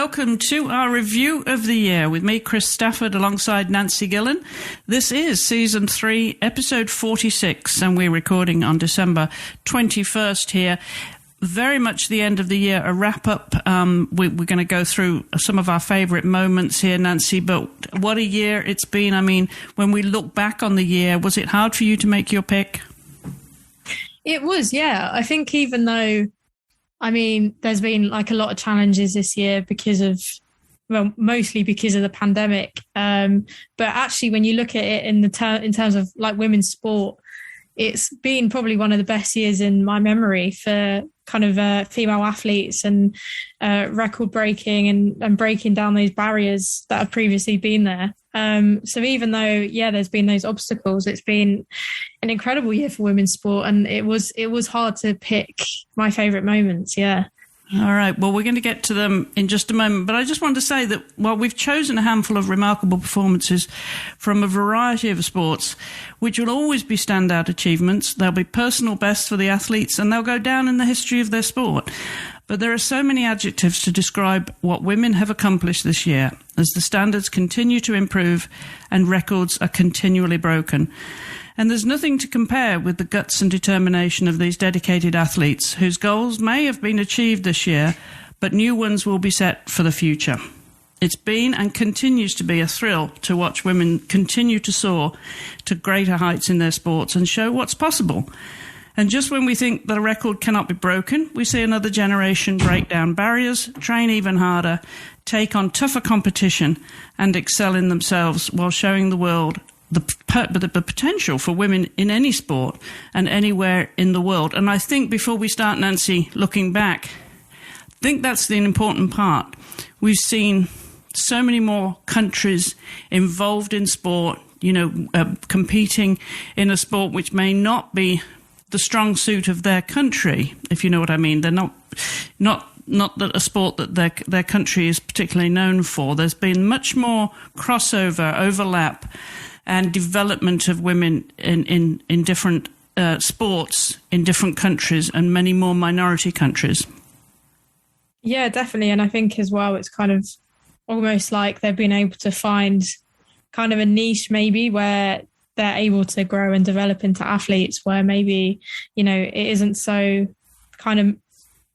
welcome to our review of the year with me, Chris Stafford, alongside Nancy Gillen. This is Season 3, Episode 46, and we're recording on December 21st here. Very much the end of the year, a wrap-up. We're going to go through some of our favourite moments here, Nancy, but what a year it's been. I mean, when we look back on the year, was it hard for you to make your pick? It was, yeah. I think even though, I mean, there's been like a lot of challenges this year because of, well, mostly because of the pandemic. But actually, when you look at it in terms of like women's sport, it's been probably one of the best years in my memory for kind of female athletes and record breaking and breaking down those barriers that have previously been there. So even though, yeah, there's been those obstacles, it's been an incredible year for women's sport, and it was hard to pick my favourite moments. Yeah. All right. Well, we're going to get to them in just a moment. But I just wanted to say that while we've chosen a handful of remarkable performances from a variety of sports, which will always be standout achievements, they'll be personal bests for the athletes, and they'll go down in the history of their sport. But there are so many adjectives to describe what women have accomplished this year as the standards continue to improve and records are continually broken. And there's nothing to compare with the guts and determination of these dedicated athletes whose goals may have been achieved this year, but new ones will be set for the future. It's been and continues to be a thrill to watch women continue to soar to greater heights in their sports and show what's possible. And just when we think that a record cannot be broken, we see another generation break down barriers, train even harder, take on tougher competition, and excel in themselves while showing the world the potential for women in any sport and anywhere in the world. And I think before we start, Nancy, looking back, I think that's the important part. We've seen so many more countries involved in sport, competing in a sport which may not be the strong suit of their country, if you know what I mean. They're not that a sport that their country is particularly known for. There's been much more crossover, overlap, and development of women in different sports in different countries and many more minority countries. Yeah, definitely. And I think as well, it's kind of almost like they've been able to find kind of a niche maybe where they're able to grow and develop into athletes where maybe, it isn't so kind of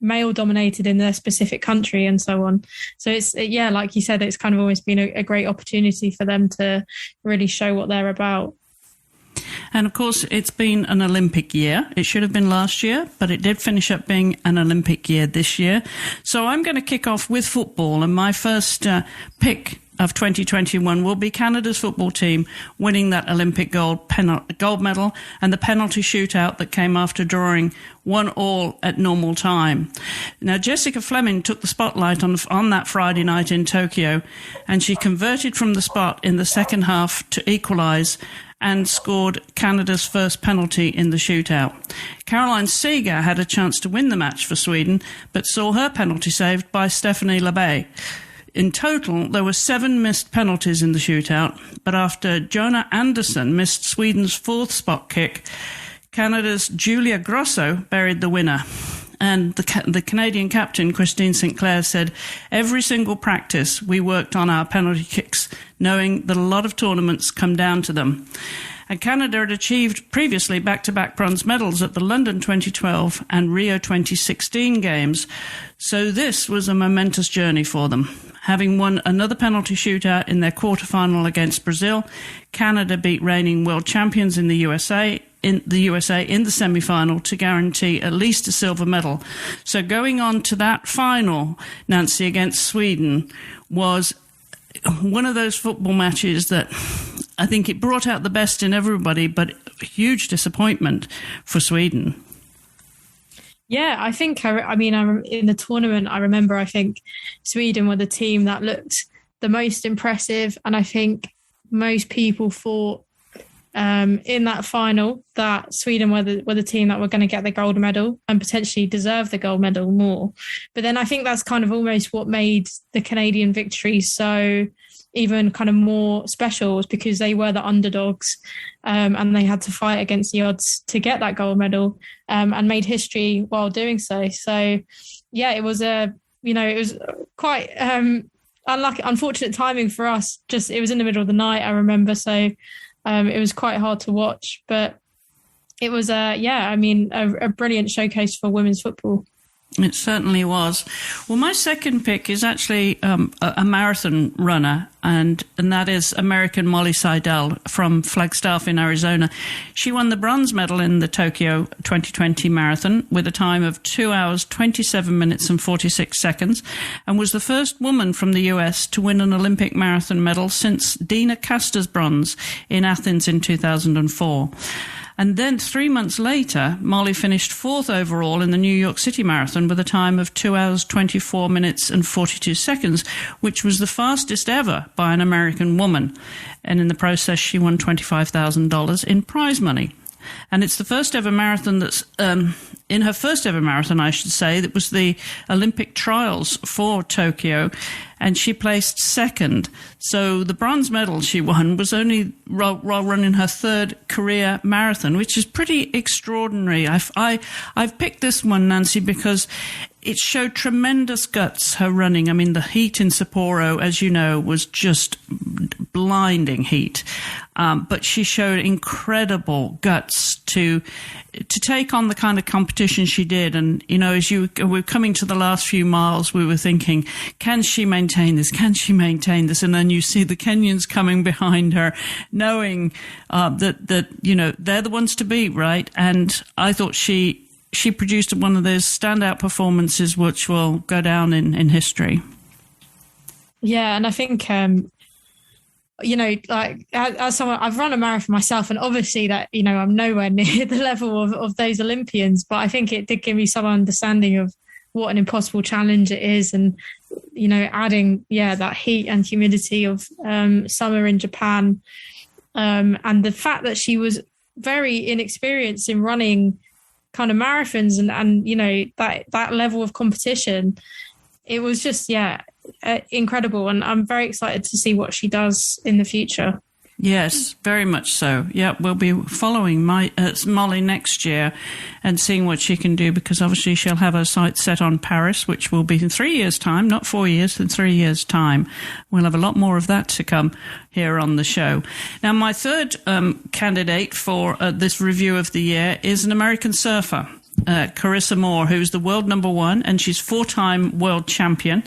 male dominated in their specific country and so on. So it's, yeah, like you said, it's kind of always been a great opportunity for them to really show what they're about. And of course, it's been an Olympic year. It should have been last year, but it did finish up being an Olympic year this year. So I'm going to kick off with football, and my first pick of 2021 will be Canada's football team winning that Olympic gold medal and the penalty shootout that came after drawing 1-1 at normal time. Now, Jessica Fleming took the spotlight on that Friday night in Tokyo, and she converted from the spot in the second half to equalise and scored Canada's first penalty in the shootout. Caroline Seeger had a chance to win the match for Sweden, but saw her penalty saved by Stephanie Labbe. In total, there were 7 missed penalties in the shootout, but after Jonah Anderson missed Sweden's fourth spot kick, Canada's Julia Grosso buried the winner. And the Canadian captain, Christine Sinclair, said, "Every single practice we worked on our penalty kicks, knowing that a lot of tournaments come down to them." And Canada had achieved previously back-to-back bronze medals at the London 2012 and Rio 2016 games. So this was a momentous journey for them. Having won another penalty shootout in their quarterfinal against Brazil, Canada beat reigning world champions in the USA in the semi-final to guarantee at least a silver medal. So going on to that final, Nancy, against Sweden was one of those football matches that I think it brought out the best in everybody, but a huge disappointment for Sweden. Yeah, I think, in the tournament, I think Sweden were the team that looked the most impressive. And I think most people thought in that final that Sweden were the team that were going to get the gold medal and potentially deserve the gold medal more. But then I think that's kind of almost what made the Canadian victory so even kind of more special, was because they were the underdogs and they had to fight against the odds to get that gold medal and made history while doing so. So, yeah, it was a it was quite unfortunate timing for us. Just it was in the middle of the night, I remember, so it was quite hard to watch. But it was a brilliant showcase for women's football. It certainly was. Well, my second pick is actually a marathon runner, and that is American Molly Seidel from Flagstaff in Arizona. She won the bronze medal in the Tokyo 2020 marathon with a time of 2 hours, 27 minutes and 46 seconds, and was the first woman from the US to win an Olympic marathon medal since Dina Caster's bronze in Athens in 2004. And then 3 months later, Molly finished fourth overall in the New York City Marathon with a time of 2 hours, 24 minutes and 42 seconds, which was the fastest ever by an American woman. And in the process, she won $25,000 in prize money. And it's the first ever marathon that's, in her first ever marathon, I should say, that was the Olympic trials for Tokyo, and she placed second. So the bronze medal she won was only while running her third career marathon, which is pretty extraordinary. I've picked this one, Nancy, because it showed tremendous guts, her running. I mean, the heat in Sapporo, as you know, was just blinding heat. But she showed incredible guts to take on the kind of competition she did. And, as we're coming to the last few miles, we were thinking, can she maintain this? Can she maintain this? And then you see the Kenyans coming behind her, knowing that they're the ones to beat, right? And I thought she produced one of those standout performances which will go down in history. Yeah, and I think, as someone, I've run a marathon myself, and obviously that, I'm nowhere near the level of those Olympians, but I think it did give me some understanding of what an impossible challenge it is. And, adding, that heat and humidity of summer in Japan, and the fact that she was very inexperienced in running kind of marathons and that level of competition, it was just, incredible. And I'm very excited to see what she does in the future. Yes, very much so. Yeah, we'll be following Molly next year and seeing what she can do, because obviously she'll have her sights set on Paris, which will be in 3 years' time, not 4 years, in 3 years' time. We'll have a lot more of that to come here on the show. Now, my third candidate for this review of the year is an American surfer. Carissa Moore, who's the world number one, and she's four-time world champion.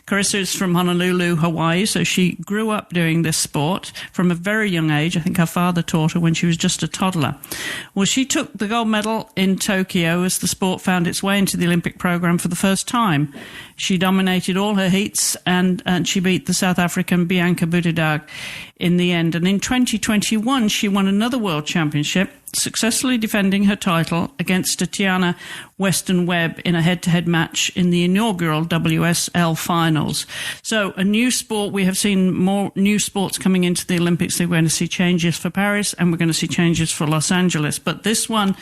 Carissa is from Honolulu, Hawaii, so she grew up doing this sport from a very young age. I think her father taught her when she was just a toddler. Well, she took the gold medal in Tokyo as the sport found its way into the Olympic program for the first time. She dominated all her heats, and she beat the South African Bianca Budidag in the end. And in 2021, she won another world championship, successfully defending her title against Tatiana Weston Webb in a head-to-head match in the inaugural WSL finals. So a new sport. We have seen more new sports coming into the Olympics. We're going to see changes for Paris, and we're going to see changes for Los Angeles. But this one,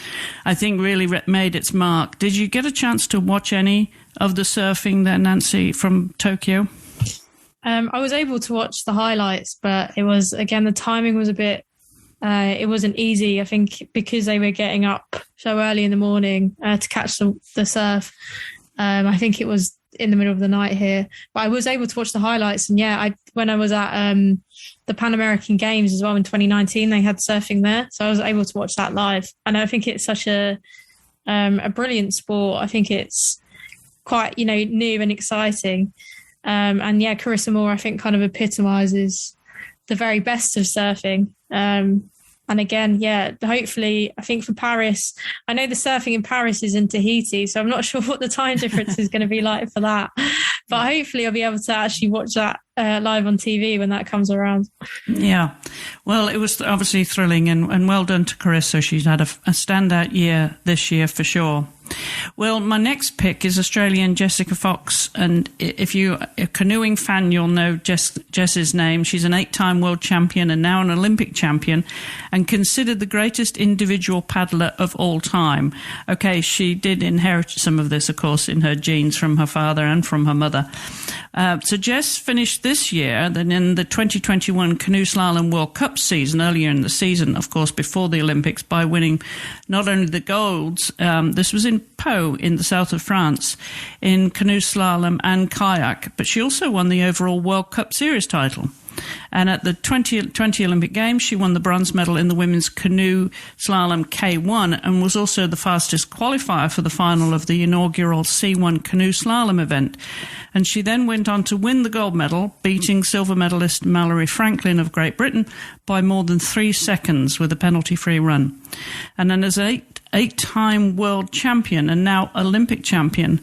I think, really made its mark. Did you get a chance to watch any of the surfing there, Nancy, from Tokyo? I was able to watch the highlights, but it was, again, the timing was a bit, it wasn't easy. I think because they were getting up so early in the morning to catch the surf. I think it was in the middle of the night here, but I was able to watch the highlights. And when I was at the Pan American Games as well in 2019, they had surfing there. So I was able to watch that live. And I think it's such a brilliant sport. I think it's quite, new and exciting. Carissa Moore, I think, kind of epitomizes the very best of surfing. And again, hopefully, I think for Paris, I know the surfing in Paris is in Tahiti, so I'm not sure what the time difference is going to be like for that. But hopefully I'll be able to actually watch that live on TV when that comes around. Yeah. Well, it was obviously thrilling, and well done to Carissa. She's had a standout year this year for sure. Well, my next pick is Australian Jessica Fox, and if you're a canoeing fan, you'll know Jess's name. She's an 8-time world champion and now an Olympic champion, and considered the greatest individual paddler of all time. Okay, she did inherit some of this, of course, in her genes from her father and from her mother. So Jess finished this year, then in the 2021 Canoe Slalom World Cup season, earlier in the season, of course, before the Olympics, by winning not only the golds, this was in in Pau in the south of France in canoe slalom and kayak, but she also won the overall World Cup Series title. And at the 20 Olympic Games, she won the bronze medal in the women's canoe slalom K1 and was also the fastest qualifier for the final of the inaugural C1 canoe slalom event. And she then went on to win the gold medal, beating silver medalist Mallory Franklin of Great Britain by more than 3 seconds with a penalty-free run. And then as an eight-time world champion and now Olympic champion,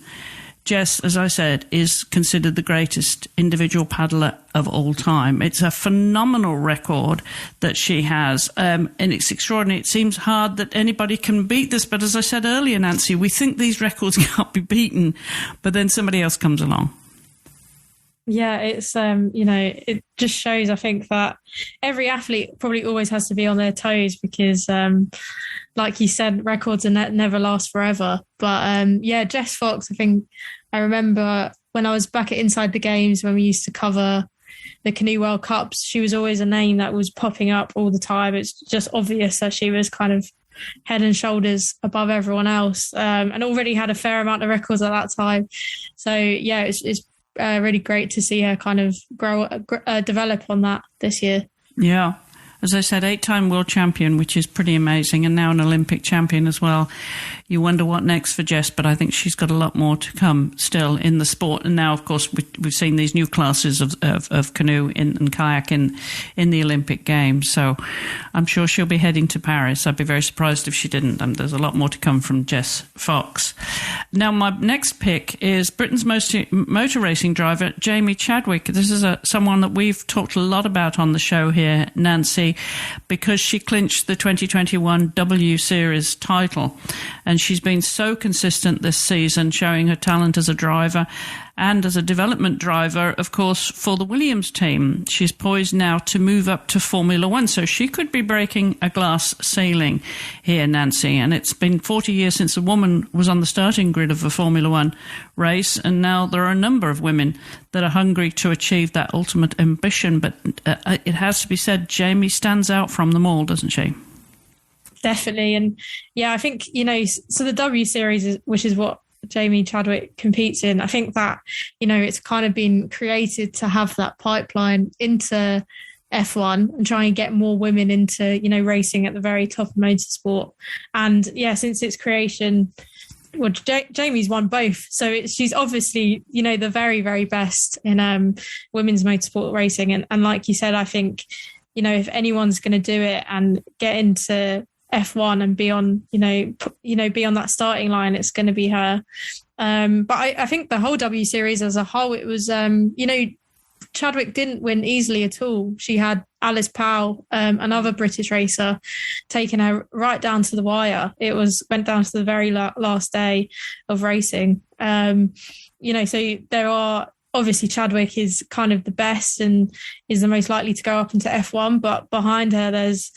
Jess, as I said, is considered the greatest individual paddler of all time. It's a phenomenal record that she has, and it's extraordinary. It seems hard that anybody can beat this, but as I said earlier, Nancy, we think these records can't be beaten, but then somebody else comes along. Yeah, it's, it just shows, I think, that every athlete probably always has to be on their toes because, like you said, records are never last forever. But, Jess Fox, I think I remember when I was back at Inside the Games when we used to cover the Canoe World Cups, she was always a name that was popping up all the time. It's just obvious that she was kind of head and shoulders above everyone else and already had a fair amount of records at that time. So, yeah, it's really great to see her kind of develop on that this year. Yeah. As I said, 8-time world champion, which is pretty amazing, and now an Olympic champion as well. You wonder what next for Jess, but I think she's got a lot more to come still in the sport. And now, of course, we've seen these new classes of canoe and kayak in the Olympic Games. So I'm sure she'll be heading to Paris. I'd be very surprised if she didn't. There's a lot more to come from Jess Fox. Now, my next pick is Britain's motor racing driver, Jamie Chadwick. This is someone that we've talked a lot about on the show here, Nancy, because she clinched the 2021 W Series title. And she's been so consistent this season, showing her talent as a driver and as a development driver, of course, for the Williams team. She's poised now to move up to Formula One, so she could be breaking a glass ceiling here, Nancy. And it's been 40 years since a woman was on the starting grid of a Formula One race, and now there are a number of women that are hungry to achieve that ultimate ambition. But it has to be said, Jamie stands out from them all, doesn't she? Definitely. And yeah, I think, so the W Series, which is what Jamie Chadwick competes in, I think that, it's kind of been created to have that pipeline into F1 and try and get more women into, racing at the very top of motorsport. And yeah, since its creation, well, Jamie's won both. So she's obviously, the very, very best in women's motorsport racing. And like you said, I think, if anyone's going to do it and get into F1 and be on, be on that starting line, it's going to be her. But I think the whole W Series as a whole, it was, Chadwick didn't win easily at all. She had Alice Powell, another British racer, taking her right down to the wire. It went down to the very last day of racing. So there are, obviously Chadwick is kind of the best and is the most likely to go up into F1, but behind her there's,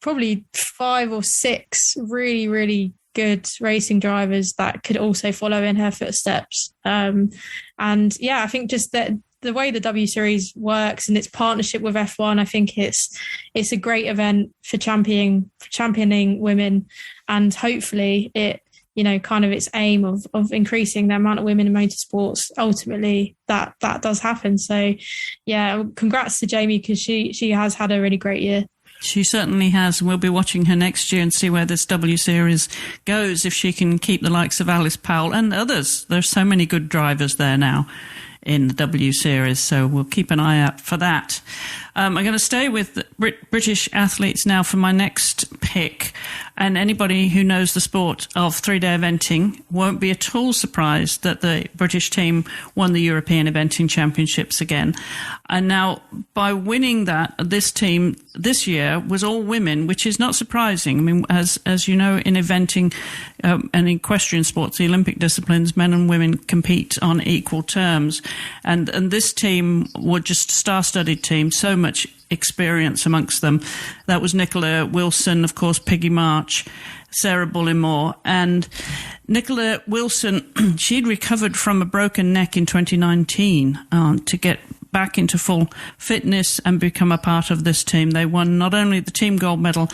probably 5 or 6 really, really good racing drivers that could also follow in her footsteps. And yeah, I think just that the way the W Series works and its partnership with F1, I think it's a great event for championing women, and hopefully it, kind of its aim of increasing the amount of women in motorsports, ultimately that does happen. So yeah, congrats to Jamie, because she has had a really great year. She certainly has. We'll be watching her next year and see where this W Series goes, if she can keep the likes of Alice Powell and others. There's so many good drivers there now in the W Series, so we'll keep an eye out for that. I'm going to stay with British athletes now for my next pick, and anybody who knows the sport of three-day eventing won't be at all surprised that the British team won the European Eventing Championships again. And now, by winning that, this team this year was all women, which is not surprising. I mean, as you know, in eventing and in equestrian sports, the Olympic disciplines, men and women compete on equal terms. And this team were just a star-studded team, so much experience amongst them. That was Nicola Wilson, of course, Peggy March, Sarah Bullimore. And Nicola Wilson, she'd recovered from a broken neck in 2019 to get back into full fitness and become a part of this team. They won not only the team gold medal,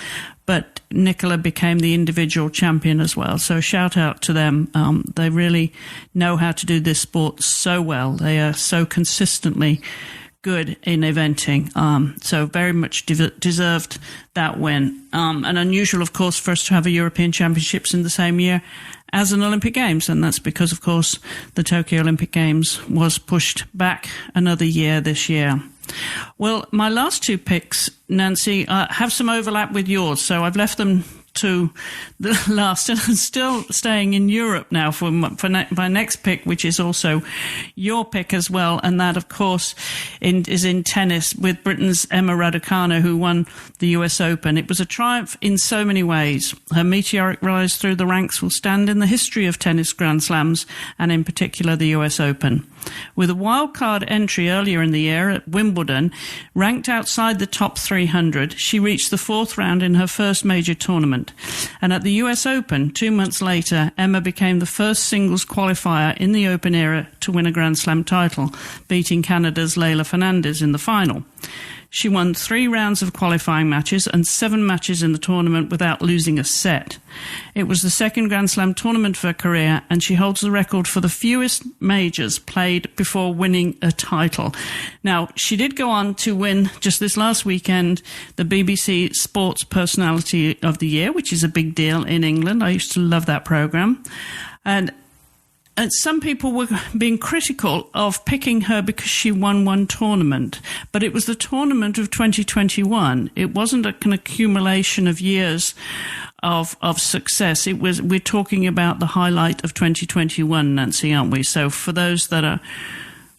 but Nicola became the individual champion as well. So shout out to them. They really know how to do this sport so well. They are so consistently good in eventing. So very much deserved that win. And unusual, of course, for us to have a European Championships in the same year as an Olympic Games. And that's because, of course, the Tokyo Olympic Games was pushed back another year this year. Well, my last two picks, Nancy, have some overlap with yours, so I've left them to the last, and I'm still staying in Europe now for my next pick, which is also your pick as well, and that, of course, is in tennis with Britain's Emma Raducanu, who won the US Open. It was a triumph in so many ways. Her meteoric rise through the ranks will stand in the history of tennis Grand Slams, and in particular the US Open. With a wildcard entry earlier in the year at Wimbledon, ranked outside the top 300, she reached the fourth round in her first major tournament. And at the US Open, 2 months later, Emma became the first singles qualifier in the Open era to win a Grand Slam title, beating Canada's Leylah Fernandez in the final. She won 3 rounds of qualifying matches and 7 matches in the tournament without losing a set. It was the second Grand Slam tournament of her career, and she holds the record for the fewest majors played before winning a title. Now, she did go on to win, just this last weekend, the BBC Sports Personality of the Year, which is a big deal in England. I used to love that programme. And some people were being critical of picking her because she won one tournament, but it was the tournament of 2021. It wasn't an accumulation of years of success. We're talking about the highlight of 2021, Nancy, aren't we? So for those that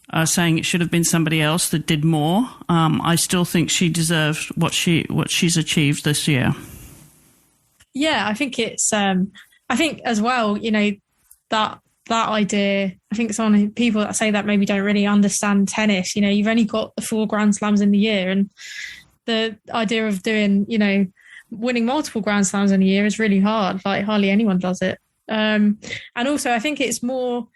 are saying it should have been somebody else that did more, I still think she deserved what she's achieved this year. Yeah, I think it's. I think as well, that idea, I think people that say that maybe don't really understand tennis. You've only got the 4 Grand Slams in the year, and the idea of doing, winning multiple Grand Slams in a year is really hard. Like hardly anyone does it. And also I think it's more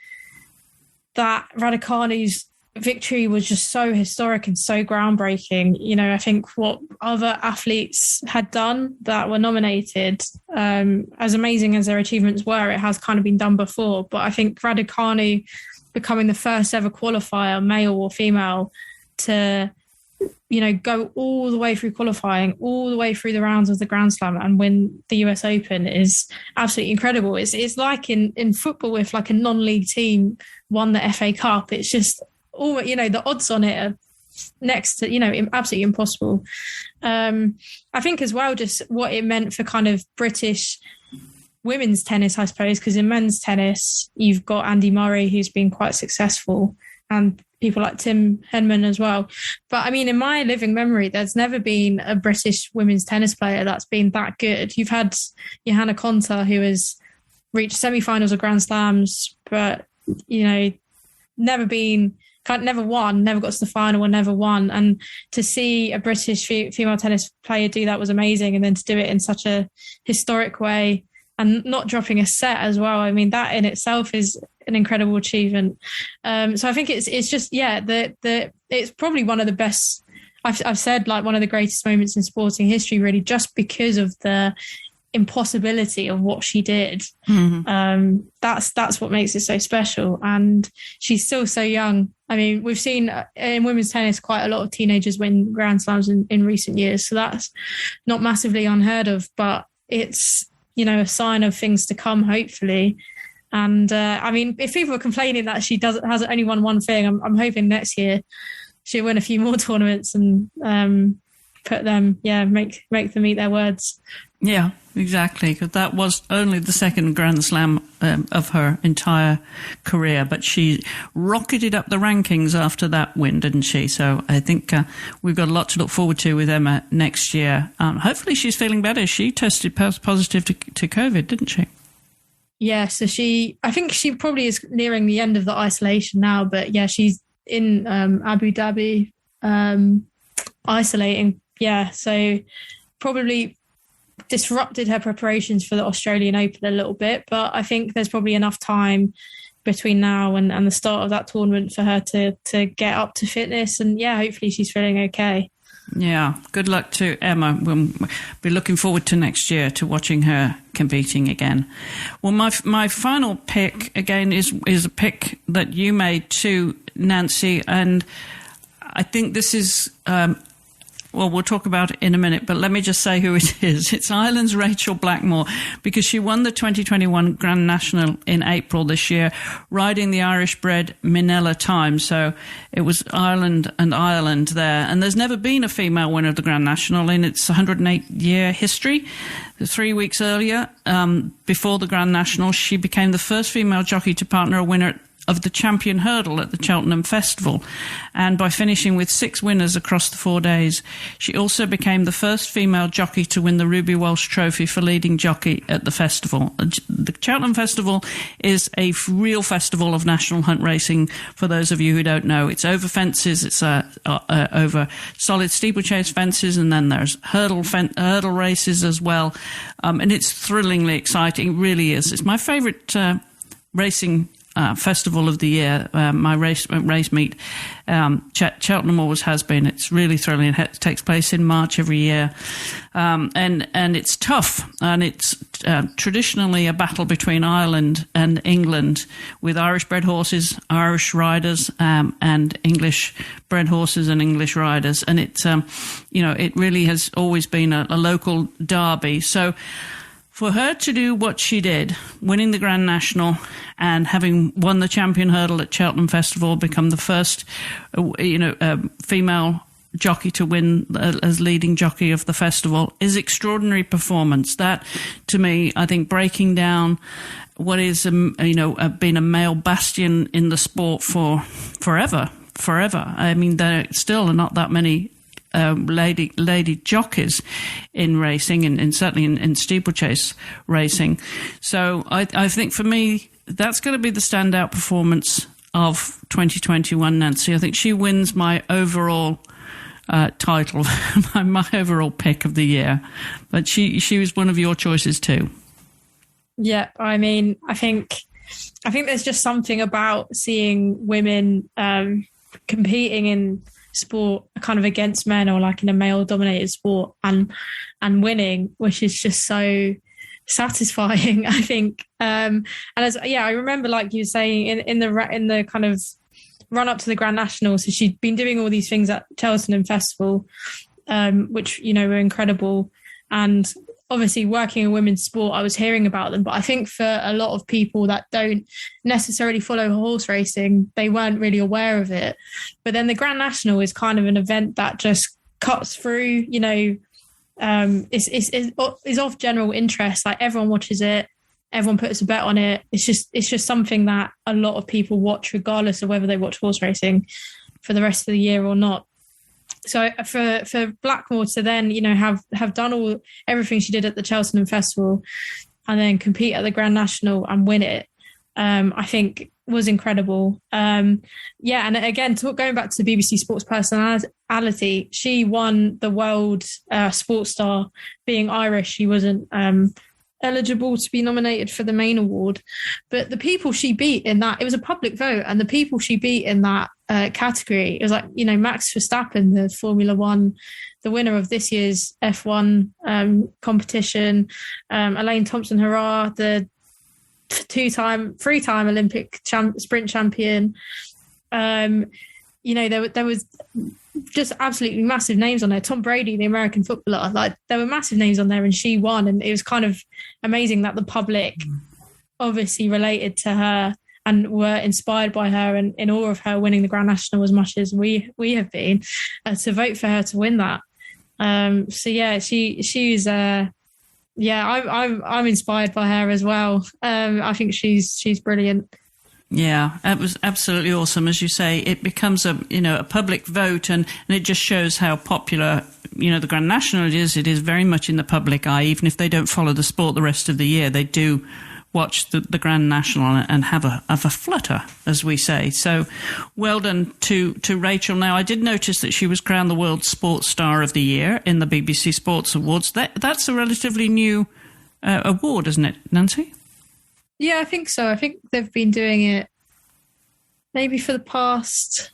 that Raducanu's victory was just so historic and so groundbreaking. I think what other athletes had done that were nominated, as amazing as their achievements were, it has kind of been done before. But I think Raducanu becoming the first ever qualifier, male or female, to go all the way through qualifying, all the way through the rounds of the Grand Slam and win the US Open is absolutely incredible. It's like in football, if like a non-league team won the FA Cup, it's just all, the odds on it are next to, absolutely impossible. I think as well, just what it meant for kind of British women's tennis, I suppose, because in men's tennis, you've got Andy Murray, who's been quite successful, and people like Tim Henman as well. But I mean, in my living memory, there's never been a British women's tennis player that's been that good. You've had Johanna Konta, who has reached semi-finals of Grand Slams, but, never won, never got to the final and never won. And to see a British female tennis player do that was amazing. And then to do it in such a historic way and not dropping a set as well. I mean, that in itself is an incredible achievement. So I think it's just, it's probably one of the best, I've said, like one of the greatest moments in sporting history, really, just because of the impossibility of what she did. Mm-hmm. That's what makes it so special. And she's still so young. I mean, we've seen in women's tennis quite a lot of teenagers win Grand Slams in recent years, so that's not massively unheard of, but it's a sign of things to come, hopefully. And I mean, if people are complaining that she has only won one thing, I'm hoping next year she'll win a few more tournaments and put them, make them eat their words. Yeah, exactly, because that was only the second Grand Slam of her entire career, but she rocketed up the rankings after that win, didn't she? So I think we've got a lot to look forward to with Emma next year. Hopefully she's feeling better. She tested positive to COVID, didn't she? Yeah, so I think she probably is nearing the end of the isolation now, but yeah, she's in Abu Dhabi isolating. Yeah, so probably disrupted her preparations for the Australian Open a little bit, but I think there's probably enough time between now and the start of that tournament for her to get up to fitness, and hopefully she's feeling okay. Yeah, good luck to Emma. We'll be looking forward to next year to watching her competing again. Well, my final pick again is a pick that you made too, Nancy, and I think this is. Well, we'll talk about it in a minute, but let me just say who it is. It's Ireland's Rachel Blackmore, because she won the 2021 Grand National in April this year, riding the Irish-bred Minella time. So it was Ireland and Ireland there. And there's never been a female winner of the Grand National in its 108-year history. 3 weeks earlier, before the Grand National, she became the first female jockey to partner a winner of the champion hurdle at the Cheltenham Festival, and by finishing with 6 winners across the 4 days. She also became the first female jockey to win the Ruby Walsh Trophy for leading jockey at the festival. The Cheltenham Festival is a real festival of national hunt racing, for those of you who don't know. It's over fences, it's over solid steeplechase fences, and then there's hurdle races as well, and it's thrillingly exciting. It really is. It's my favourite racing festival of the year, my race meet. Cheltenham always has been. It's really thrilling. It takes place in March every year, and it's tough, and it's traditionally a battle between Ireland and England, with Irish-bred horses, Irish riders, and English-bred horses and English riders, and it's it really has always been a local derby. So for her to do what she did, winning the Grand National and having won the champion hurdle at Cheltenham Festival, become the first, female jockey to win as leading jockey of the festival, is extraordinary performance. That, to me, I think, breaking down what is, been a male bastion in the sport for forever. I mean, there still are not that many lady jockeys in racing, and certainly in steeplechase racing. So I think for me, that's going to be the standout performance of 2021, Nancy. I think she wins my overall title, my overall pick of the year. But she was one of your choices too. Yeah, I mean, I think there's just something about seeing women competing in sport kind of against men, or like in a male dominated sport, and winning, which is just so satisfying, I think. And I remember, like you were saying, in the kind of run up to the Grand National, so she'd been doing all these things at Cheltenham Festival, which were incredible, and obviously working in women's sport, I was hearing about them, but I think for a lot of people that don't necessarily follow horse racing, they weren't really aware of it. But then the Grand National is kind of an event that just cuts through, is of general interest. Like, everyone watches it, everyone puts a bet on it. It's just something that a lot of people watch, regardless of whether they watch horse racing for the rest of the year or not. So for Blackmore to then, have done everything she did at the Cheltenham Festival and then compete at the Grand National and win it, I think was incredible. And again, going back to the BBC Sports personality, she won the World Sports Star. Being Irish, she wasn't eligible to be nominated for the main award, but the people she beat in that, it was a public vote, and the people she beat in that category, it was like, Max Verstappen, the Formula One, the winner of this year's F1 competition, Elaine Thompson-Herah, the three-time Olympic sprint champion. There was just absolutely massive names on there. Tom Brady, the American footballer, like, there were massive names on there, and she won. And it was kind of amazing that the public obviously related to her and were inspired by her and in awe of her winning the Grand National as much as we have been, to vote for her to win that. She's I'm inspired by her as well. I think she's brilliant. Yeah, it was absolutely awesome. As you say, it becomes a public vote, and it just shows how popular, the Grand National is. It is very much in the public eye. Even if they don't follow the sport the rest of the year, they do watch the Grand National and have a flutter, as we say. So well done to Rachel. Now, I did notice that she was crowned the World Sports Star of the Year in the BBC Sports Awards. That's a relatively new award, isn't it, Nancy? Yeah, I think so. I think they've been doing it maybe for the past,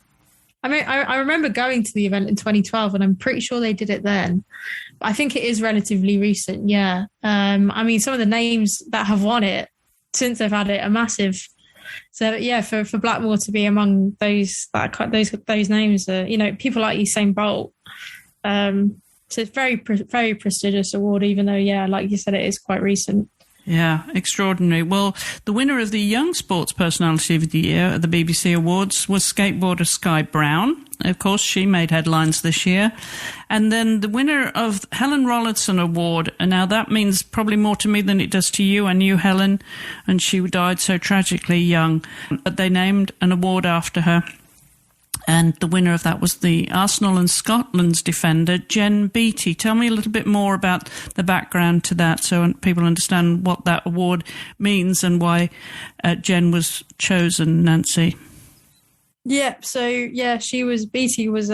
I mean, I remember going to the event in 2012, and I'm pretty sure they did it then. But I think it is relatively recent. Yeah. I mean, some of the names that have won it since they've had it are massive. So yeah, for Blackmore to be among those names, people like Usain Bolt. So it's very prestigious award, even though, yeah, like you said, it is quite recent. Yeah, extraordinary. Well, the winner of the Young Sports Personality of the Year at the BBC Awards was skateboarder Sky Brown. Of course, she made headlines this year. And then the winner of Helen Rollinson Award, and now that means probably more to me than it does to you. I knew Helen, and she died so tragically young. But they named an award after her. And the winner of that was the Arsenal and Scotland's defender, Jen Beattie. Tell me a little bit more about the background to that so people understand what that award means and why Jen was chosen, Nancy. Yeah, so yeah, Beattie was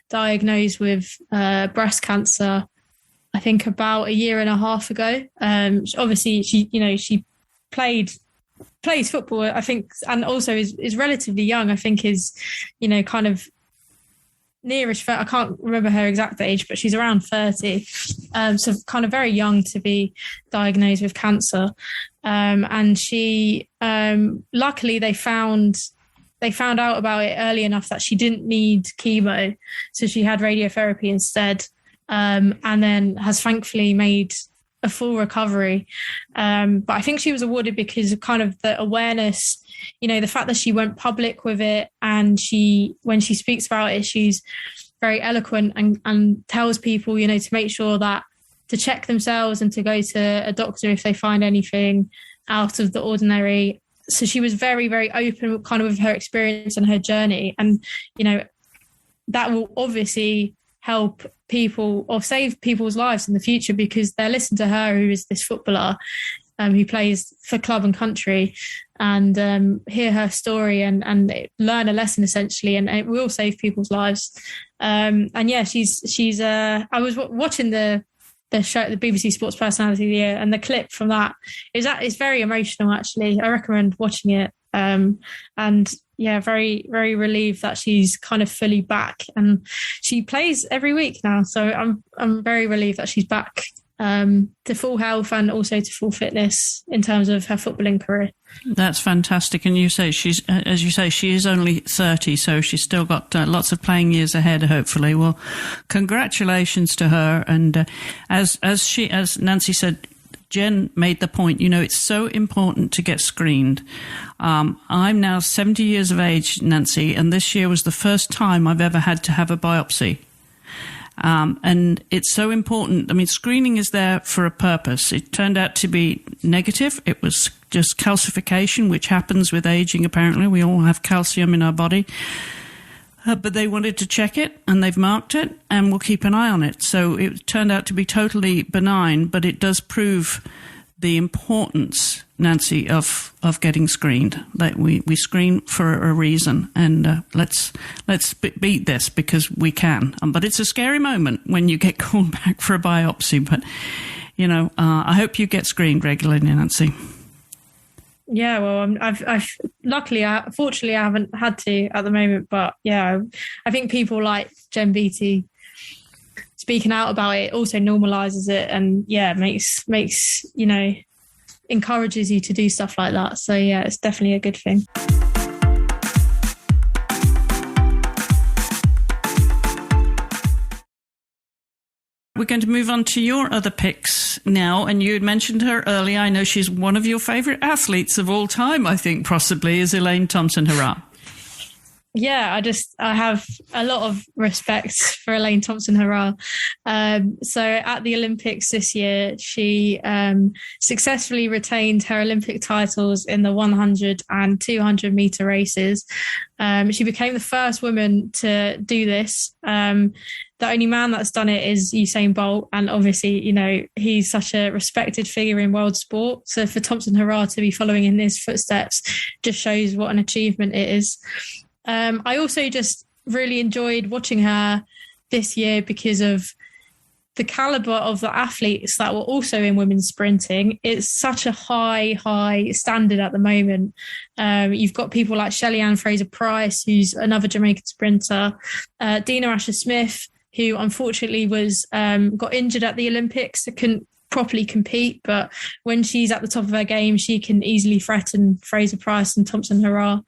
diagnosed with breast cancer, I think about a year and a half ago. Obviously, she plays football, I think, and also is relatively young. I think is, kind of nearish. I can't remember her exact age, but she's around 30. So kind of very young to be diagnosed with cancer. And she, luckily they found out about it early enough that she didn't need chemo. So she had radiotherapy instead. And then has thankfully made a full recovery. But I think she was awarded because of kind of the awareness, the fact that she went public with it, and when she speaks about it, she's very eloquent and tells people, to make sure that to check themselves and to go to a doctor if they find anything out of the ordinary. So she was very, very open kind of with her experience and her journey. And, that will obviously help people or save people's lives in the future, because they'll listen to her, who is this footballer who plays for club and country, and hear her story and learn a lesson essentially, and it will save people's lives. And yeah, she's I was watching the show, the BBC Sports Personality of the Year, and the clip from that is very emotional actually. I recommend watching it. And yeah, very, very relieved that she's kind of fully back, and she plays every week now. So I'm very relieved that she's back to full health and also to full fitness in terms of her footballing career. That's fantastic. And you say as you say, she is only 30, so she's still got lots of playing years ahead, hopefully. Well, congratulations to her. And as Nancy said, Jen made the point, it's so important to get screened. I'm now 70 years of age, Nancy, and this year was the first time I've ever had to have a biopsy. And it's so important. I mean, screening is there for a purpose. It turned out to be negative. It was just calcification, which happens with aging, apparently. We all have calcium in our body. But they wanted to check it, and they've marked it, and we'll keep an eye on it. So it turned out to be totally benign, but it does prove the importance, Nancy, of getting screened. That we screen for a reason, and let's beat this because we can. But it's a scary moment when you get called back for a biopsy. But I hope you get screened regularly, Nancy. Yeah, well, fortunately, I haven't had to at the moment, but yeah, I think people like Jen Beattie speaking out about it also normalizes it, and yeah, makes encourages you to do stuff like that. So yeah, it's definitely a good thing. We're going to move on to your other picks now, and you had mentioned her earlier. I know she's one of your favourite athletes of all time, I think, possibly, is Elaine Thompson-Herah. Yeah, I have a lot of respect for Elaine Thompson-Herah. So at the Olympics this year, she successfully retained her Olympic titles in the 100 and 200 metre races. She became the first woman to do this. The only man that's done it is Usain Bolt. And obviously, he's such a respected figure in world sport. So for Thompson-Herah to be following in his footsteps just shows what an achievement it is. I also just really enjoyed watching her this year because of the caliber of the athletes that were also in women's sprinting, it's such a high standard at the moment. You've got people like Shelly-Ann Fraser-Pryce, who's another Jamaican sprinter, Dina Asher-Smith, who unfortunately was got injured at the Olympics, so couldn't properly compete, but when she's at the top of her game, she can easily threaten Fraser-Pryce and Thompson-Herah.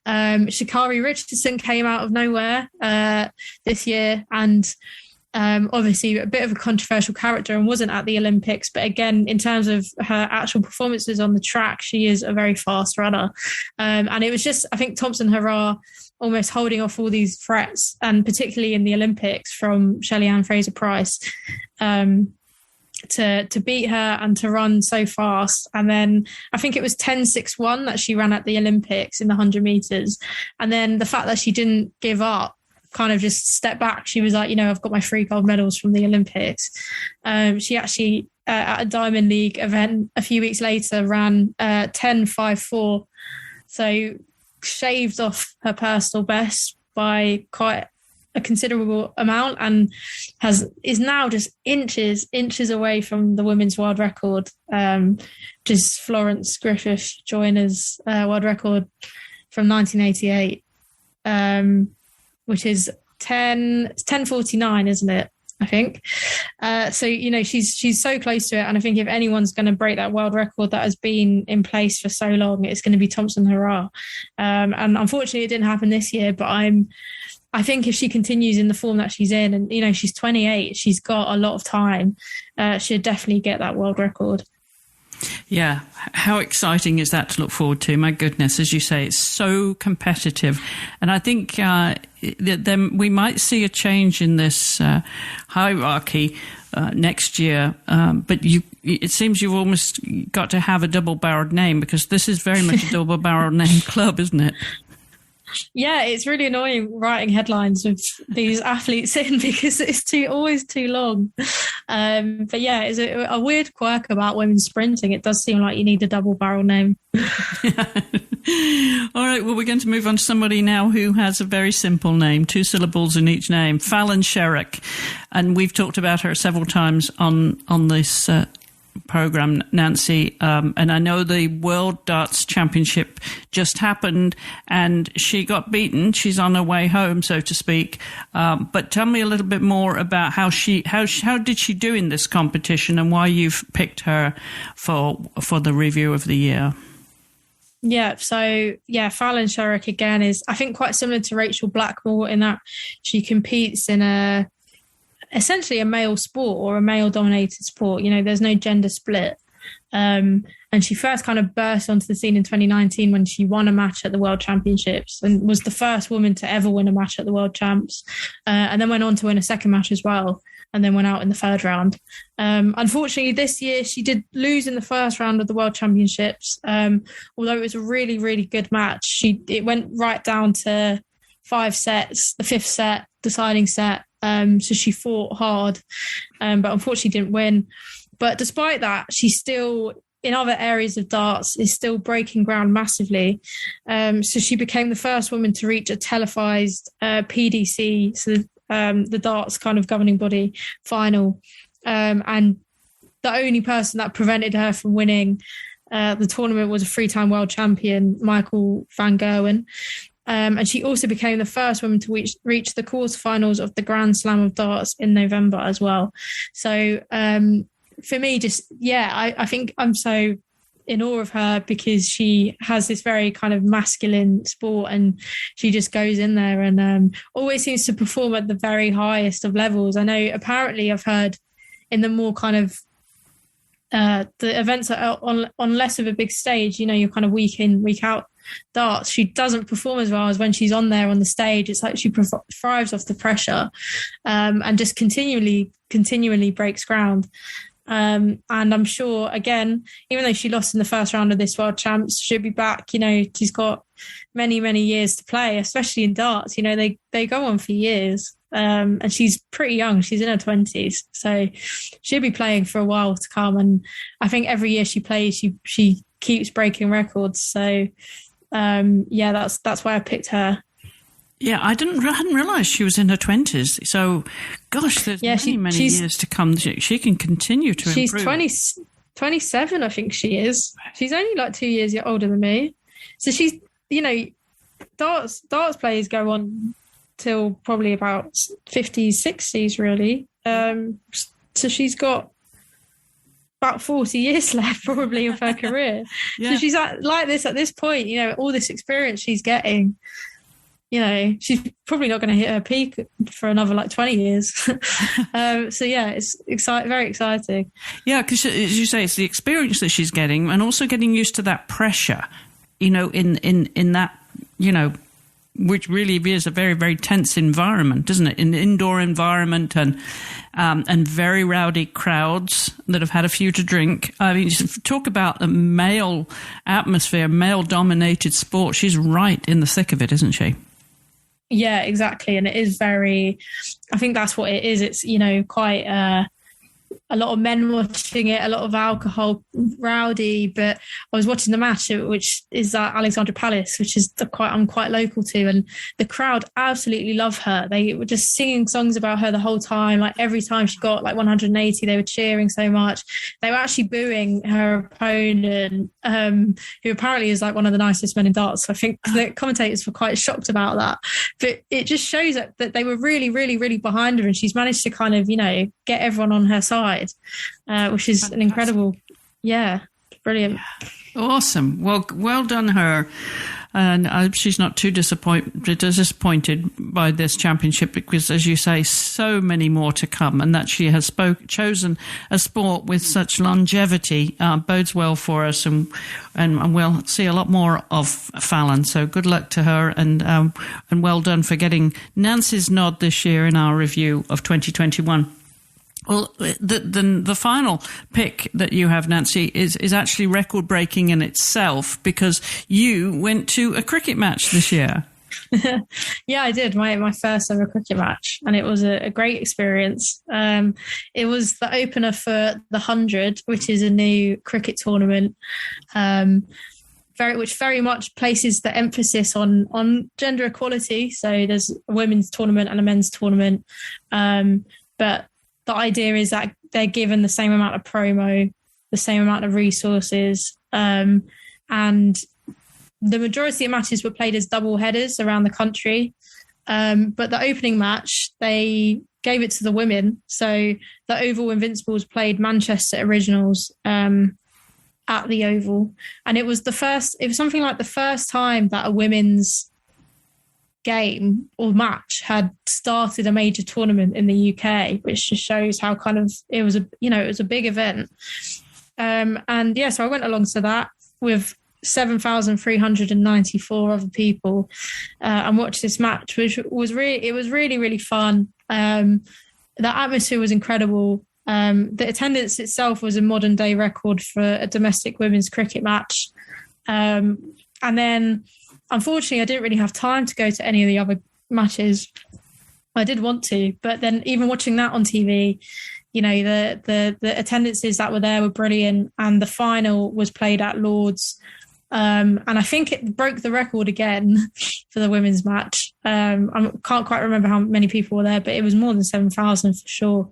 Sha'Carri Richardson came out of nowhere this year, and obviously a bit of a controversial character and wasn't at the Olympics, but again, in terms of her actual performances on the track, she is a very fast runner. And it was just, I think, Thompson-Herah almost holding off all these threats, and particularly in the Olympics from Shelly-Ann Fraser-Pryce, to beat her and to run so fast. And then I think it was 10.61 that she ran at the Olympics in the 100 meters. And then the fact that she didn't give up, kind of just stepped back. She was like, I've got my 3 gold medals from the Olympics. She actually, at a Diamond League event a few weeks later, ran 10.54. So shaved off her personal best by quite a considerable amount, and is now just inches away from the women's world record, just Florence Griffith Joyner's world record from 1988, which is 10:49, isn't it? I think. So, she's so close to it. And I think if anyone's going to break that world record that has been in place for so long, it's going to be Thompson-Herah. And unfortunately, it didn't happen this year, but I think if she continues in the form that she's in, and, she's 28, she's got a lot of time, she'll definitely get that world record. Yeah. How exciting is that to look forward to? My goodness, as you say, it's so competitive. And I think then we might see a change in this hierarchy next year. But it seems you've almost got to have a double-barreled name, because this is very much a double-barreled name club, isn't it? Yeah, it's really annoying writing headlines with these athletes in, because it's always too long. But yeah, it's a weird quirk about women's sprinting. It does seem like you need a double barrel name. All right, well, we're going to move on to somebody now who has a very simple name, 2 syllables in each name, Fallon Sherrock. And we've talked about her several times on this program, Nancy, and I know the World Darts Championship just happened and she got beaten. She's on her way home, so to speak. But tell me a little bit more about how did she do in this competition, and why you've picked her for the review of the year. Yeah, so Fallon Sherrock again is, I think, quite similar to Rachel Blackmore in that she competes in essentially a male sport, or a male-dominated sport. There's no gender split. And she first kind of burst onto the scene in 2019 when she won a match at the World Championships, and was the first woman to ever win a match at the World Champs, and then went on to win a second match as well, and then went out in the third round. Unfortunately, this year she did lose in the first round of the World Championships, although it was a really, really good match. It went right down to 5 sets, the 5th set, deciding set. So she fought hard, but unfortunately didn't win. But despite that, she still, in other areas of darts, is still breaking ground massively. So she became the first woman to reach a televised PDC, so the darts kind of governing body final. And the only person that prevented her from winning the tournament was a 3-time world champion, Michael van Gerwen. And she also became the first woman to reach the quarterfinals of the Grand Slam of Darts in November as well. So for me, I think I'm so in awe of her, because she has this very kind of masculine sport, and she just goes in there and always seems to perform at the very highest of levels. I know apparently I've heard in the more kind of the events that are on less of a big stage, you're kind of week in, week out darts, she doesn't perform as well as when she's on there on the stage. It's like she thrives off the pressure, and just continually breaks ground. And I'm sure, again, even though she lost in the first round of this World Champs, she'll be back. She's got many, many years to play, especially in darts. They go on for years. And she's pretty young. She's in her 20s. So she'll be playing for a while to come. And I think every year she plays, she keeps breaking records. So, that's why I picked her. Yeah, I hadn't realised she was in her 20s. So, gosh, there's many years to come. She can continue to improve. She's 27, I think she is. She's only like 2 years older than me. So she's, darts players go on till probably about 50s, 60s, really. So she's got about 40 years left probably of her career. Yeah. So she's like this at this point, all this experience she's getting. She's probably not going to hit her peak for another 20 years. So yeah, it's very exciting. Yeah, because as you say, it's the experience that she's getting, and also getting used to that pressure, in that, which really is a very, very tense environment, isn't it? An indoor environment and very rowdy crowds that have had a few to drink. I mean, talk about a male atmosphere, male-dominated sport. She's right in the thick of it, isn't she? Yeah, exactly. And it is I think that's what it is. It's, quite a lot of men watching it, a lot of alcohol, rowdy. But I was watching the match, which is at Alexandra Palace, which is I'm quite local to, and the crowd absolutely love her. They were just singing songs about her the whole time. Like every time she got 180, they were cheering so much. They were actually booing her opponent, who apparently is one of the nicest men in darts. So I think the commentators were quite shocked about that. But it just shows that they were really, really, really behind her, and she's managed to kind of, get everyone on her side. Which is an incredible, brilliant. Awesome. Well done her. And I hope she's not too disappointed by this championship, because, as you say, so many more to come, and that she has chosen a sport with such longevity bodes well for us, and we'll see a lot more of Fallon. So good luck to her, and well done for getting Nancy's nod this year in our review of 2021. Well, the final pick that you have, Nancy, is actually record-breaking in itself, because you went to a cricket match this year. Yeah, I did. My first ever cricket match, and it was a great experience. It was the opener for the 100, which is a new cricket tournament, which very much places the emphasis on gender equality. So there's a women's tournament and a men's tournament, but the idea is that they're given the same amount of promo, the same amount of resources, and the majority of matches were played as double headers around the country. But the opening match, they gave it to the women. So the Oval Invincibles played Manchester Originals at the Oval, and it was something like the first time that a women's game or match had started a major tournament in the UK, which just shows how kind of it was a big event. So I went along to that with 7,394 other people and watched this match, which was really, really fun. The atmosphere was incredible. The attendance itself was a modern day record for a domestic women's cricket match. And then, unfortunately, I didn't really have time to go to any of the other matches. I did want to, but then even watching that on TV, the attendances that were there were brilliant, and the final was played at Lord's. And I think it broke the record again for the women's match. I can't quite remember how many people were there, but it was more than 7,000 for sure.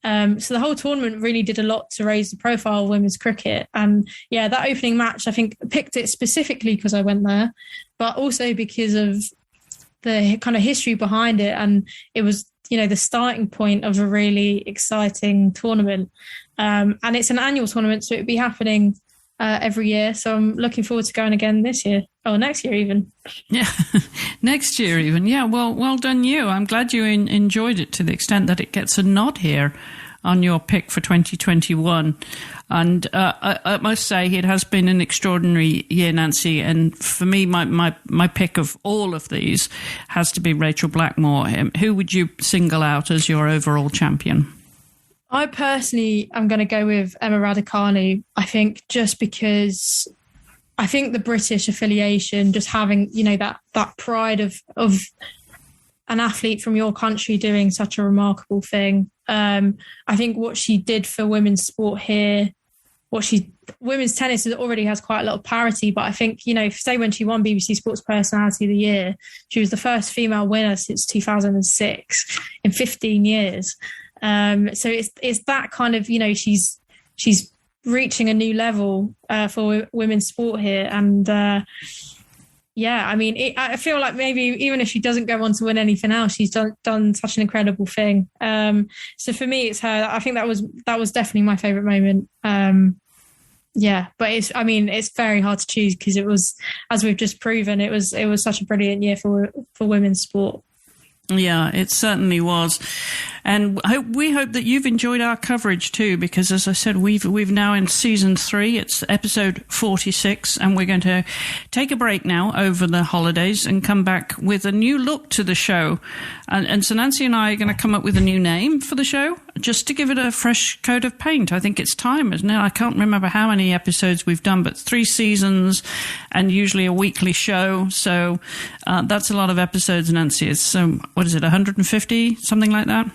So the whole tournament really did a lot to raise the profile of women's cricket. And yeah, that opening match, I think, picked it specifically because I went there, but also because of the kind of history behind it. And it was, the starting point of a really exciting tournament. And it's an annual tournament, so it'd be happening every year. So I'm looking forward to going again this year, or next year even. Yeah, next year even. Yeah, well done you. I'm glad you enjoyed it to the extent that it gets a nod here on your pick for 2021. And I must say it has been an extraordinary year, Nancy. And for me, my pick of all of these has to be Rachel Blackmore. Who would you single out as your overall champion? I personally am going to go with Emma Raducanu. I think just because I think the British affiliation, just having, that pride of an athlete from your country doing such a remarkable thing. I think what she did for women's sport here women's tennis already has quite a lot of parity, but I think, say when she won BBC Sports Personality of the Year, she was the first female winner since 2006 in 15 years. So it's that kind of, she's reaching a new level for women's sport here. And I feel like maybe even if she doesn't go on to win anything else, she's done such an incredible thing. So for me, it's her. I think that was definitely my favourite moment. But it's very hard to choose because it was, as we've just proven, it was such a brilliant year for women's sport. Yeah, it certainly was. And we hope that you've enjoyed our coverage too, because as I said, we've now in season 3, it's episode 46, and we're going to take a break now over the holidays and come back with a new look to the show. And so Nancy and I are going to come up with a new name for the show, just to give it a fresh coat of paint. I think it's time, isn't it? I can't remember how many episodes we've done, but 3 seasons and usually a weekly show. So that's a lot of episodes, Nancy. It's, what is it, 150, something like that?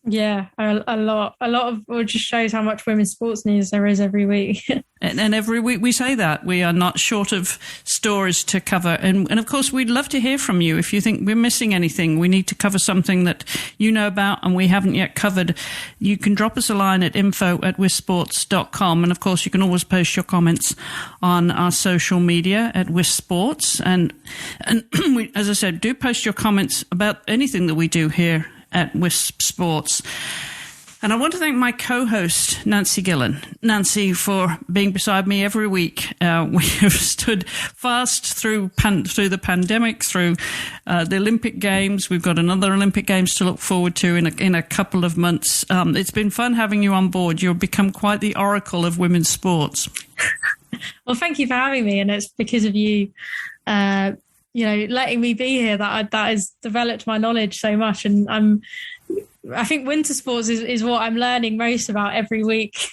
Yeah, a lot of it just shows how much women's sports news there is every week. And every week we say that we are not short of stories to cover. And of course, we'd love to hear from you. If you think we're missing anything, we need to cover something that you know about and we haven't yet covered, you can drop us a line at info@wisports.com. And of course, you can always post your comments on our social media at wisports. And as I said, do post your comments about anything that we do here at WiSP Sports. And I want to thank my co-host, Nancy Gillen. Nancy, for being beside me every week. We have stood fast through the pandemic, through the Olympic Games. We've got another Olympic Games to look forward to in a couple of months. It's been fun having you on board. You've become quite the oracle of women's sports. Well, thank you for having me. And it's because of you, letting me be here that has developed my knowledge so much. And I think winter sports is what I'm learning most about every week.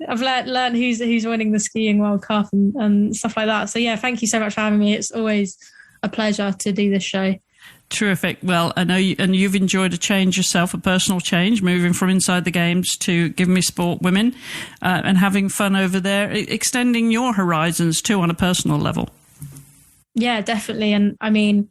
I've learned who's winning the skiing World Cup and stuff like that. So yeah, thank you so much for having me. It's always a pleasure to do this show. Terrific. Well, I know you've enjoyed a change yourself, a personal change, moving from inside the games to Give Me Sport Women, and having fun over there, extending your horizons too on a personal level. Yeah, definitely. And I mean,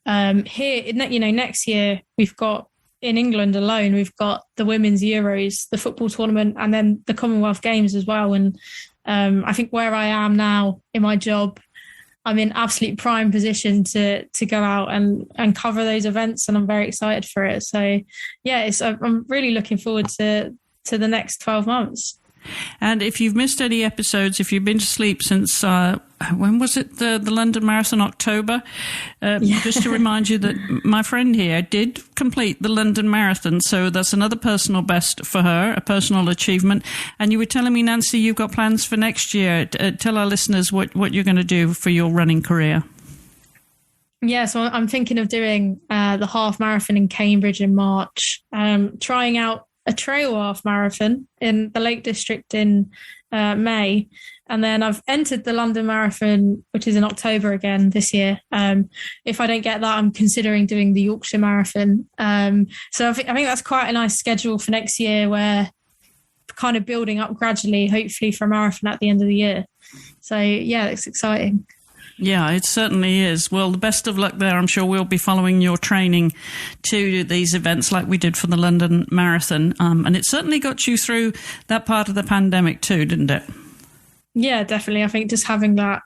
here, next year we've got, in England alone, we've got the Women's Euros, the football tournament, and then the Commonwealth Games as well. And I think where I am now in my job, I'm in absolute prime position to go out and cover those events, and I'm very excited for it. So yeah, I'm really looking forward to the next 12 months. And if you've missed any episodes, if you've been to sleep since, when was it, the London Marathon, October? Just to remind you that my friend here did complete the London Marathon. So that's another personal best for her, a personal achievement. And you were telling me, Nancy, you've got plans for next year. Tell our listeners what you're going to do for your running career. Yeah, so I'm thinking of doing the half marathon in Cambridge in March, trying out a trail half marathon in the Lake District in May. And then I've entered the London Marathon, which is in October again this year. If I don't get that, I'm considering doing the Yorkshire Marathon. So I think that's quite a nice schedule for next year, where kind of building up gradually, hopefully for a marathon at the end of the year. So yeah, it's exciting. Yeah, it certainly is. Well, the best of luck there. I'm sure we'll be following your training to these events like we did for the London Marathon. And it certainly got you through that part of the pandemic too, didn't it? Yeah, definitely. I think just having that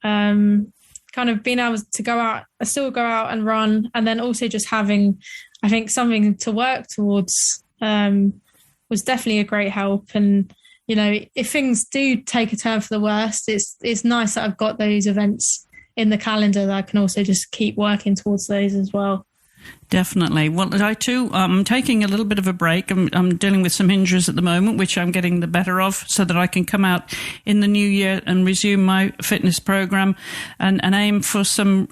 kind of being able to go out, still go out and run, and then also just having, I think, something to work towards was definitely a great help. And if things do take a turn for the worst, it's nice that I've got those events in the calendar that I can also just keep working towards those as well. Definitely. Well, I too, I'm taking a little bit of a break. I'm dealing with some injuries at the moment, which I'm getting the better of, so that I can come out in the new year and resume my fitness program and aim for some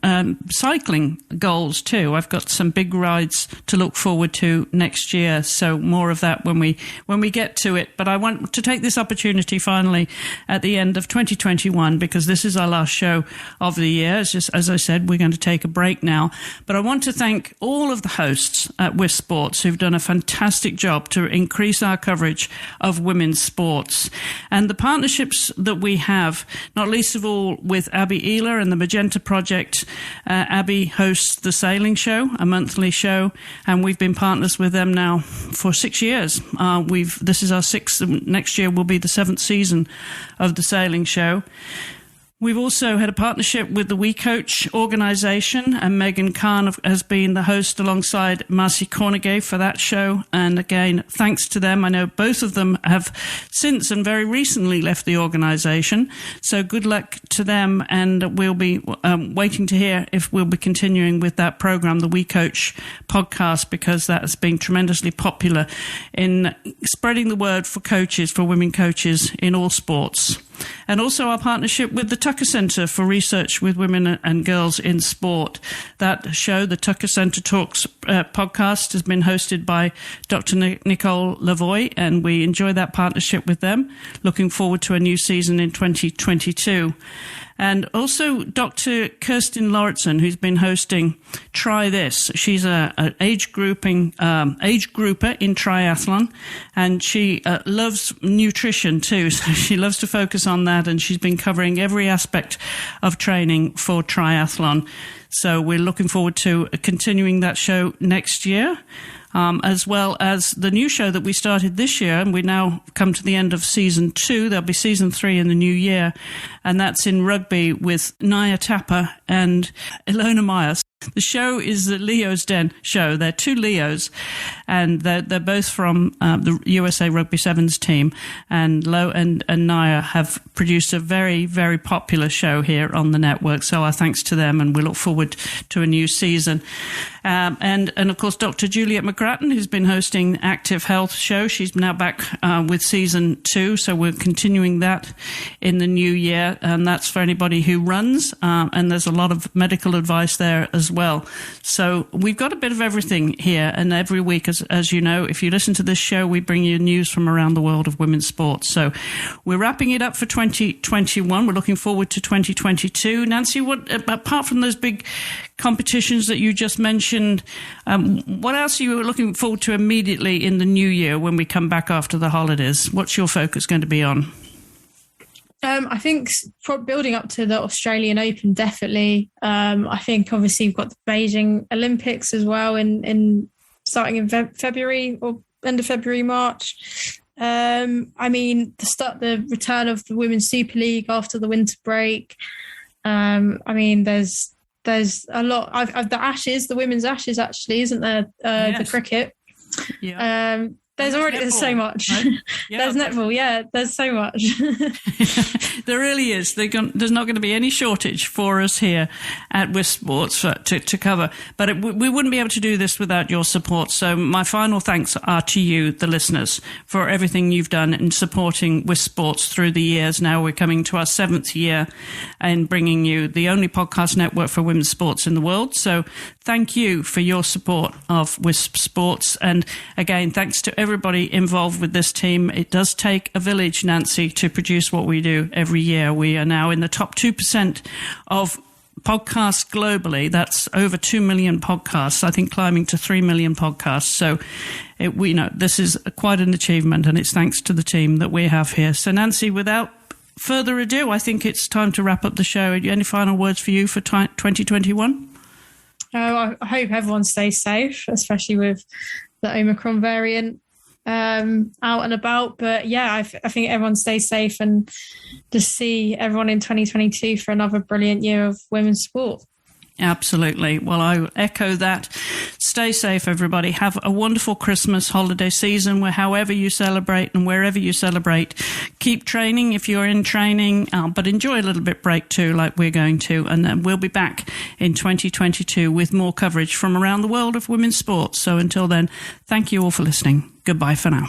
cycling goals too. I've got some big rides to look forward to next year, so more of that when we get to it. But I want to take this opportunity finally at the end of 2021, because this is our last show of the year. It's just, as I said, we're going to take a break now. But I want to thank all all of the hosts at WiSP Sports who've done a fantastic job to increase our coverage of women's sports. And the partnerships that we have, not least of all with Abby Ehler and the Magenta Project. Abby hosts the Sailing Show, a monthly show, and we've been partners with them now for 6 years. This is our sixth. Next year will be the 7th season of the Sailing Show. We've also had a partnership with the We Coach organisation, and Megan Kahn has been the host alongside Marcy Cornegay for that show. And again, thanks to them. I know both of them have since and very recently left the organisation. So good luck to them, and we'll be waiting to hear if we'll be continuing with that programme, the We Coach podcast, because that has been tremendously popular in spreading the word for coaches, for women coaches in all sports. And also our partnership with the Tucker Centre for Research with Women and Girls in Sport. That show, the Tucker Centre Talks podcast, has been hosted by Dr. Nicole Lavoie, and we enjoy that partnership with them. Looking forward to a new season in 2022. And also Dr. Kirsten Lauritsen, who's been hosting Try This. She's an age grouper in triathlon, and she loves nutrition too. So she loves to focus on that, and she's been covering every aspect of training for triathlon. So we're looking forward to continuing that show next year. As well as the new show that we started this year, and we now come to the end of season 2. There'll be season 3 in the new year, and that's in rugby with Naya Tapper and Ilona Myers. The show is the Leo's Den show. They're two Leos, and they're both from the USA Rugby Sevens team. And Lo and Naya have produced a very, very popular show here on the network. So our thanks to them, and we look forward to a new season. And of course, Dr. Juliet McGrattan, who's been hosting Active Health show. She's now back with season 2, so we're continuing that in the new year. And that's for anybody who runs, and there's a lot of medical advice there as well. So we've got a bit of everything here, and every week, as you know, if you listen to this show, we bring you news from around the world of women's sports. So we're wrapping it up for 2021. We're looking forward to 2022. Nancy, what apart from those big competitions that you just mentioned, what else are you looking forward to immediately in the new year when we come back after the holidays? What's your focus going to be on? I think building up to the Australian Open, definitely. I think obviously you've got the Beijing Olympics as well in starting in February or end of February, March. I mean, the return of the Women's Super League after the winter break. I mean, there's a lot of the Ashes, the women's Ashes, actually, isn't there? Yes. The cricket. Yeah. There's so much. Right? Yeah. There's netball, yeah. There's so much. There really is. There's not going to be any shortage for us here at WiSP Sports to cover. But we wouldn't be able to do this without your support. So my final thanks are to you, the listeners, for everything you've done in supporting WiSP Sports through the years. Now we're coming to our 7th year and bringing you the only podcast network for women's sports in the world. So thank you for your support of WiSP Sports. And again, thanks to everybody involved with this team. It does take a village, Nancy, to produce what we do every year. We are now in the top 2% of podcasts globally. That's over 2 million podcasts, I think climbing to 3 million podcasts. So this is quite an achievement, and it's thanks to the team that we have here. So Nancy, without further ado, I think it's time to wrap up the show. Any final words for you for 2021? I hope everyone stays safe, especially with the Omicron variant out and about. But yeah, I think everyone stays safe, and just see everyone in 2022 for another brilliant year of women's sport. Absolutely. Well, I echo that. Stay safe, everybody. Have a wonderful Christmas holiday season, where however you celebrate and wherever you celebrate. Keep training if you're in training, but enjoy a little bit break too, like we're going to. And then we'll be back in 2022 with more coverage from around the world of women's sports. So until then, thank you all for listening. Goodbye for now.